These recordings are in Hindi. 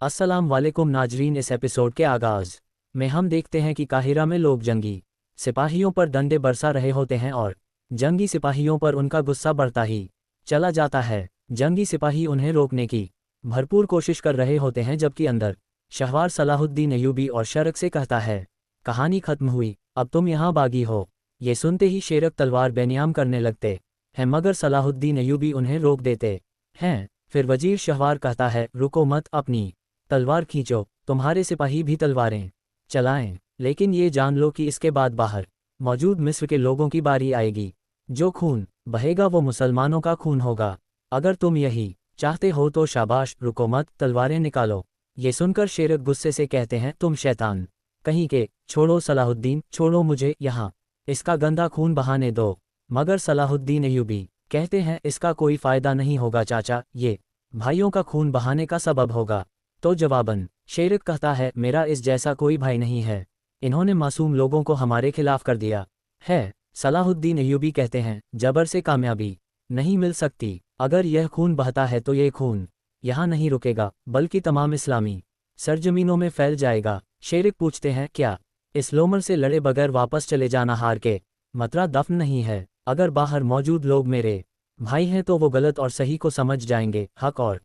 अस्सलाम वालेकुम नाजरीन। इस एपिसोड के आगाज़ में हम देखते हैं कि काहिरा में लोग जंगी सिपाहियों पर डंडे बरसा रहे होते हैं और जंगी सिपाहियों पर उनका गुस्सा बढ़ता ही चला जाता है। जंगी सिपाही उन्हें रोकने की भरपूर कोशिश कर रहे होते हैं, जबकि अंदर शहवार सलाहुद्दीन अय्यूबी और शेरक से कहता है, कहानी खत्म हुई, अब तुम यहाँ बागी हो। ये सुनते ही शेरक तलवार बेनियाम करने लगते हैं, मगर सलाहुद्दीन अय्यूबी उन्हें रोक देते हैं। फिर वजीर शहवार कहता है, रुको मत, अपनी तलवार खींचो, तुम्हारे सिपाही भी तलवारें चलाएं, लेकिन ये जान लो कि इसके बाद बाहर मौजूद मिस्र के लोगों की बारी आएगी। जो खून बहेगा वो मुसलमानों का खून होगा। अगर तुम यही चाहते हो तो शाबाश, रुको मत, तलवारें निकालो। ये सुनकर शेरक गुस्से से कहते हैं, तुम शैतान कहीं के, छोड़ो सलाहुद्दीन, छोड़ो मुझे, यहाँ इसका गंदा खून बहाने दो। मगर सलाहुद्दीन अय्यूबी कहते हैं, इसका कोई फ़ायदा नहीं होगा चाचा, ये भाइयों का खून बहाने का सबब होगा। तो जवाबन शेरक कहता है, मेरा इस जैसा कोई भाई नहीं है, इन्होंने मासूम लोगों को हमारे खिलाफ कर दिया है। सलाहुद्दीन अय्यूबी कहते हैं, जबर से कामयाबी नहीं मिल सकती। अगर यह खून बहता है तो ये खून यहाँ नहीं रुकेगा, बल्कि तमाम इस्लामी सरजमीनों में फैल जाएगा। शेरक पूछते हैं, क्या इस लोमर से लड़े बगैर वापस चले जाना हार के मतरा दफन नहीं है? अगर बाहर मौजूद लोग मेरे भाई हैं तो वो गलत और सही को समझ जाएंगे, हक और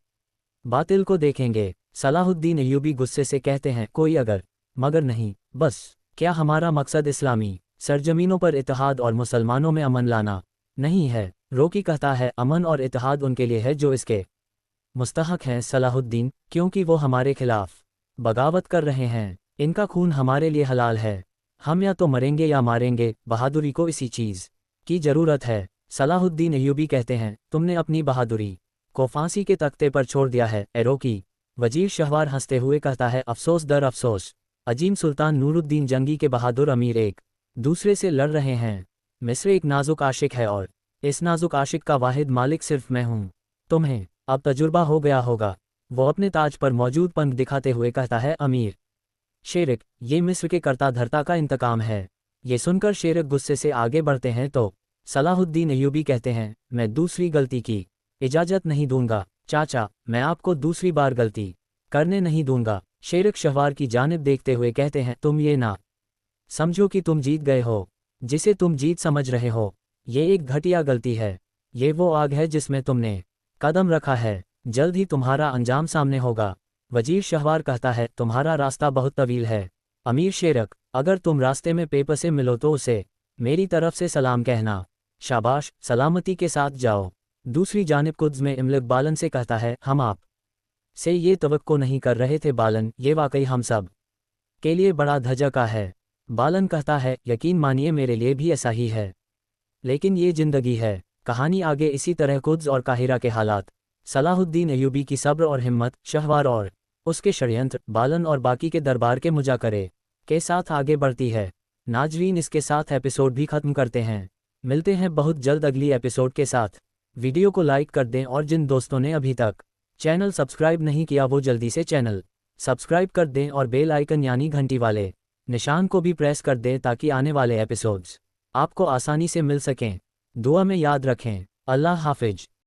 बातिल को देखेंगे। सलाहुद्दीन अय्यूबी गुस्से से कहते हैं, कोई अगर मगर नहीं, बस क्या हमारा मकसद इस्लामी सरजमीनों पर इत्तेहाद और मुसलमानों में अमन लाना नहीं है? रोकी कहता है, अमन और इत्तेहाद उनके लिए है जो इसके मुस्तहक हैं सलाहुद्दीन, क्योंकि वो हमारे खिलाफ बगावत कर रहे हैं। इनका खून हमारे लिए हलाल है, हम या तो मरेंगे या मारेंगे, बहादुरी को इसी चीज़ की ज़रूरत है। सलाहुद्दीन अय्यूबी कहते हैं, तुमने अपनी बहादुरी को फांसी के तख्ते पर छोड़ दिया है, ए रोकी। वजीर शहवार हंसते हुए कहता है, अफसोस दर अफसोस, अजीम सुल्तान नूरुद्दीन जंगी के बहादुर अमीर एक दूसरे से लड़ रहे हैं। मिस्र एक नाजुक आशिक है और इस नाजुक आशिक का वाहिद मालिक सिर्फ मैं हूँ। तुम्हें अब तजुर्बा हो गया होगा। वो अपने ताज पर मौजूद पंख दिखाते हुए कहता है, अमीर शेरक, ये मिस्र के कर्ता धर्ता का इंतकाम है। ये सुनकर शेरक गुस्से से आगे बढ़ते हैं तो सलाहुद्दीन अय्यूबी कहते हैं, मैं दूसरी गलती की इजाज़त नहीं दूंगा चाचा, मैं आपको दूसरी बार गलती करने नहीं दूंगा। शेरक शहवार की जानिब देखते हुए कहते हैं, तुम ये ना समझो कि तुम जीत गए हो। जिसे तुम जीत समझ रहे हो, ये एक घटिया गलती है। ये वो आग है जिसमें तुमने कदम रखा है, जल्द ही तुम्हारा अंजाम सामने होगा। वजीर शहवार कहता है, तुम्हारा रास्ता बहुत तवील है अमीर शेरक, अगर तुम रास्ते में पेपर से मिलो तो उसे मेरी तरफ से सलाम कहना। शाबाश, सलामती के साथ जाओ। दूसरी जानिब कुद्स में इमलक बालन से कहता है, हम आप से ये तवक्को नहीं कर रहे थे बालन, ये वाकई हम सब के लिए बड़ा धज्जा का है। बालन कहता है, यकीन मानिए मेरे लिए भी ऐसा ही है, लेकिन ये जिंदगी है। कहानी आगे इसी तरह कुद्स और काहिरा के हालात, सलाहुद्दीन अय्यूबी की सब्र और हिम्मत, शहवार और उसके षड्यंत्र, बालन और बाकी के दरबार के मुजाकरे के साथ आगे बढ़ती है। नाजरीन, इसके साथ एपिसोड भी ख़त्म करते हैं। मिलते हैं बहुत जल्द अगली एपिसोड के साथ। वीडियो को लाइक कर दें और जिन दोस्तों ने अभी तक चैनल सब्सक्राइब नहीं किया वो जल्दी से चैनल सब्सक्राइब कर दें और बेल आइकन यानी घंटी वाले निशान को भी प्रेस कर दें ताकि आने वाले एपिसोड्स आपको आसानी से मिल सकें। दुआ में याद रखें। अल्लाह हाफिज।